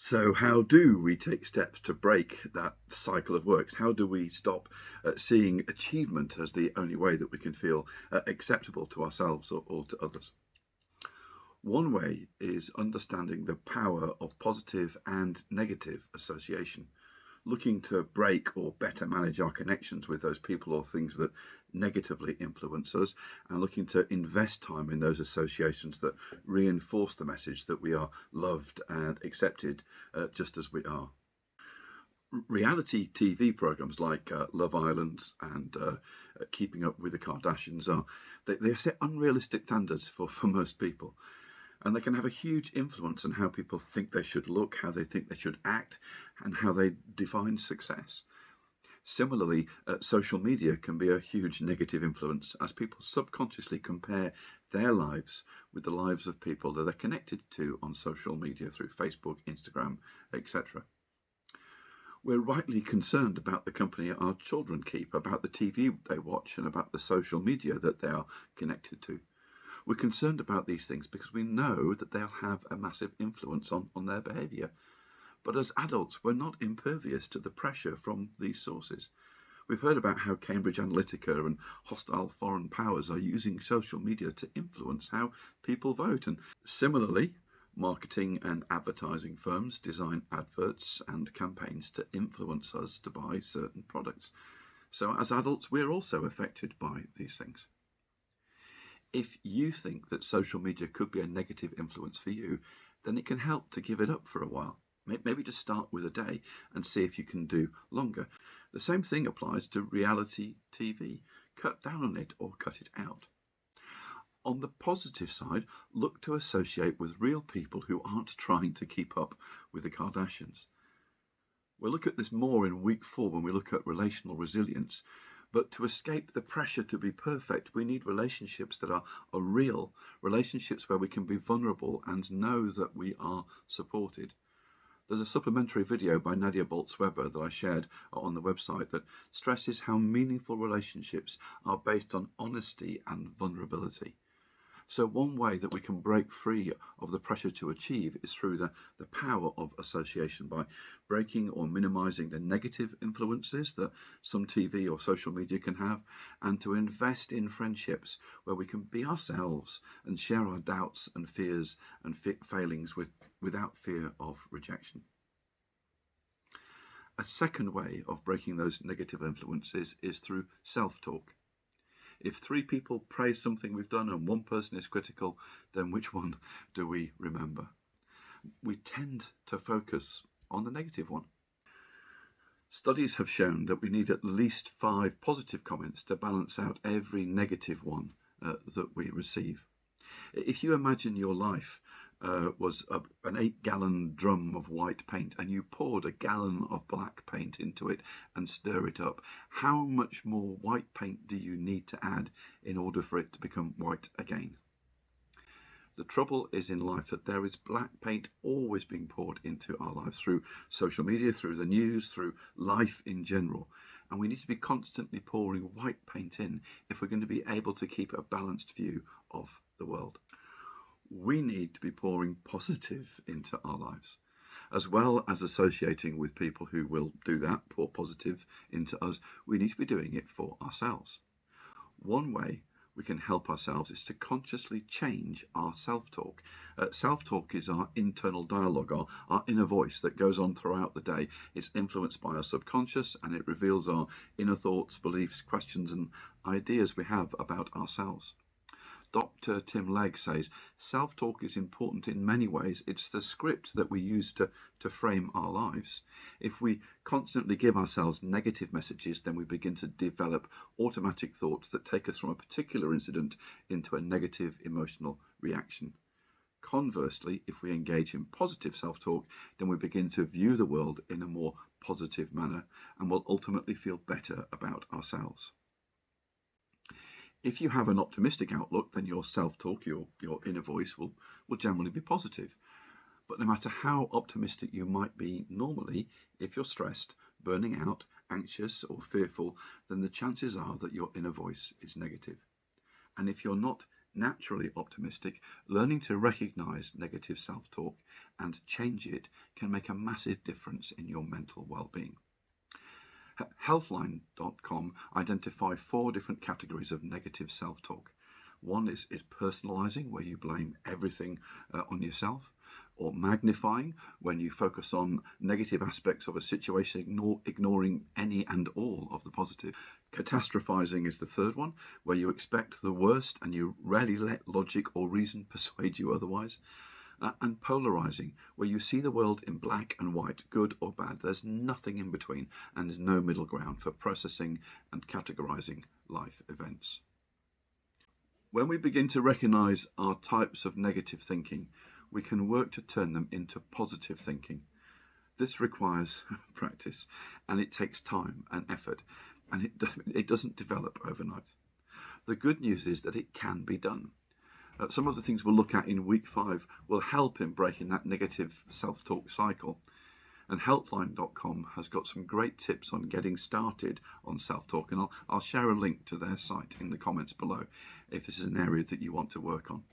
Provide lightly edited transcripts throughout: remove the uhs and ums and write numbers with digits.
So how do we take steps to break that cycle of works? How do we stop seeing achievement as the only way that we can feel acceptable to ourselves or to others? One way is understanding the power of positive and negative association, looking to break or better manage our connections with those people or things that negatively influence us, and looking to invest time in those associations that reinforce the message that we are loved and accepted just as we are. Reality TV programs like Love Island and Keeping Up with the Kardashians they set unrealistic standards for most people, and they can have a huge influence on how people think they should look, how they think they should act, and how they define success. Similarly, social media can be a huge negative influence as people subconsciously compare their lives with the lives of people that they're connected to on social media through Facebook, Instagram, etc. We're rightly concerned about the company our children keep, about the TV they watch, and about the social media that they are connected to. We're concerned about these things because we know that they'll have a massive influence on their behaviour. But as adults, we're not impervious to the pressure from these sources. We've heard about how Cambridge Analytica and hostile foreign powers are using social media to influence how people vote. And similarly, marketing and advertising firms design adverts and campaigns to influence us to buy certain products. So as adults, we're also affected by these things. If you think that social media could be a negative influence for you, then it can help to give it up for a while. Maybe just start with a day and see if you can do longer. The same thing applies to reality TV. Cut down on it or cut it out. On the positive side, look to associate with real people who aren't trying to keep up with the Kardashians. We'll look at this more in week 4 when we look at relational resilience. But to escape the pressure to be perfect, we need relationships that are real, relationships where we can be vulnerable and know that we are supported. There's a supplementary video by Nadia Boltz-Weber that I shared on the website that stresses how meaningful relationships are based on honesty and vulnerability. So one way that we can break free of the pressure to achieve is through the power of association, by breaking or minimizing the negative influences that some TV or social media can have, and to invest in friendships where we can be ourselves and share our doubts and fears and failings without fear of rejection. A second way of breaking those negative influences is through self-talk. If 3 people praise something we've done and 1 person is critical, then which one do we remember? We tend to focus on the negative one. Studies have shown that we need at least 5 positive comments to balance out every negative one that we receive. If you imagine your life was an 8-gallon drum of white paint and you poured a gallon of black paint into it and stir it up, how much more white paint do you need to add in order for it to become white again? The trouble is in life that there is black paint always being poured into our lives through social media, through the news, through life in general. And we need to be constantly pouring white paint in if we're going to be able to keep a balanced view of the world. We need to be pouring positive into our lives, as well as associating with people who will do that, pour positive into us. We need to be doing it for ourselves. One way we can help ourselves is to consciously change our self-talk. Self-talk is our internal dialogue, our inner voice that goes on throughout the day. It's influenced by our subconscious, and it reveals our inner thoughts, beliefs, questions and ideas we have about ourselves. Dr. Tim Legg says, self-talk is important in many ways. It's the script that we use to frame our lives. If we constantly give ourselves negative messages, then we begin to develop automatic thoughts that take us from a particular incident into a negative emotional reaction. Conversely, if we engage in positive self-talk, then we begin to view the world in a more positive manner and will ultimately feel better about ourselves. If you have an optimistic outlook, then your self-talk, your inner voice, will generally be positive. But no matter how optimistic you might be normally, if you're stressed, burning out, anxious or fearful, then the chances are that your inner voice is negative. And if you're not Naturally optimistic, learning to recognize negative self-talk and change it can make a massive difference in your mental well-being. Healthline.com identify 4 different categories of negative self-talk. One is personalizing, where you blame everything on yourself, or magnifying, when you focus on negative aspects of a situation, ignoring any and all of the positive. Catastrophizing is the third one, where you expect the worst and you rarely let logic or reason persuade you otherwise. And polarizing, where you see the world in black and white, good or bad. There's nothing in between, and there's no middle ground for processing and categorizing life events. When we begin to recognize our types of negative thinking, we can work to turn them into positive thinking. This requires practice, and it takes time and effort, and it doesn't develop overnight. The good news is that it can be done. Some of the things we'll look at in week 5 will help in breaking that negative self-talk cycle. And Healthline.com has got some great tips on getting started on self-talk, and I'll share a link to their site in the comments below if this is an area that you want to work on.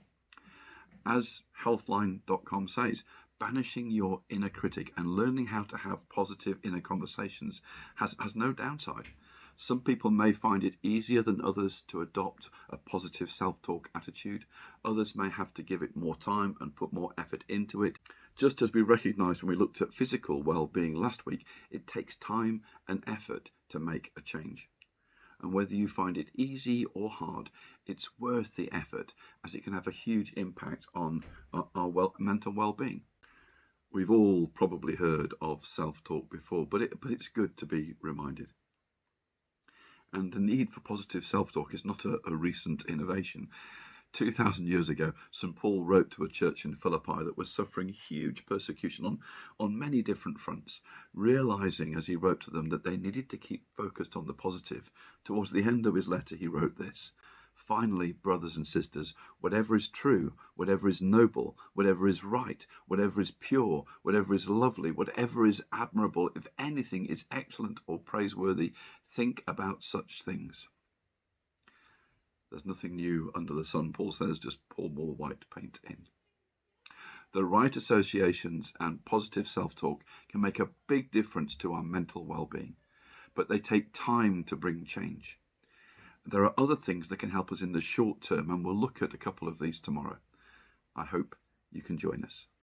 As Healthline.com says, banishing your inner critic and learning how to have positive inner conversations has no downside. Some people may find it easier than others to adopt a positive self-talk attitude. Others may have to give it more time and put more effort into it. Just as we recognised when we looked at physical well-being last week, it takes time and effort to make a change. And whether you find it easy or hard, it's worth the effort, as it can have a huge impact on our mental well-being. We've all probably heard of self-talk before, but it's good to be reminded. And the need for positive self-talk is not a recent innovation. 2,000 years ago, St. Paul wrote to a church in Philippi that was suffering huge persecution on many different fronts, realizing as he wrote to them that they needed to keep focused on the positive. Towards the end of his letter, he wrote this: "Finally, brothers and sisters, whatever is true, whatever is noble, whatever is right, whatever is pure, whatever is lovely, whatever is admirable, if anything is excellent or praiseworthy, think about such things." There's nothing new under the sun, Paul says, just pour more white paint in. The right associations and positive self-talk can make a big difference to our mental well-being, but they take time to bring change. There are other things that can help us in the short term, and we'll look at a couple of these tomorrow. I hope you can join us.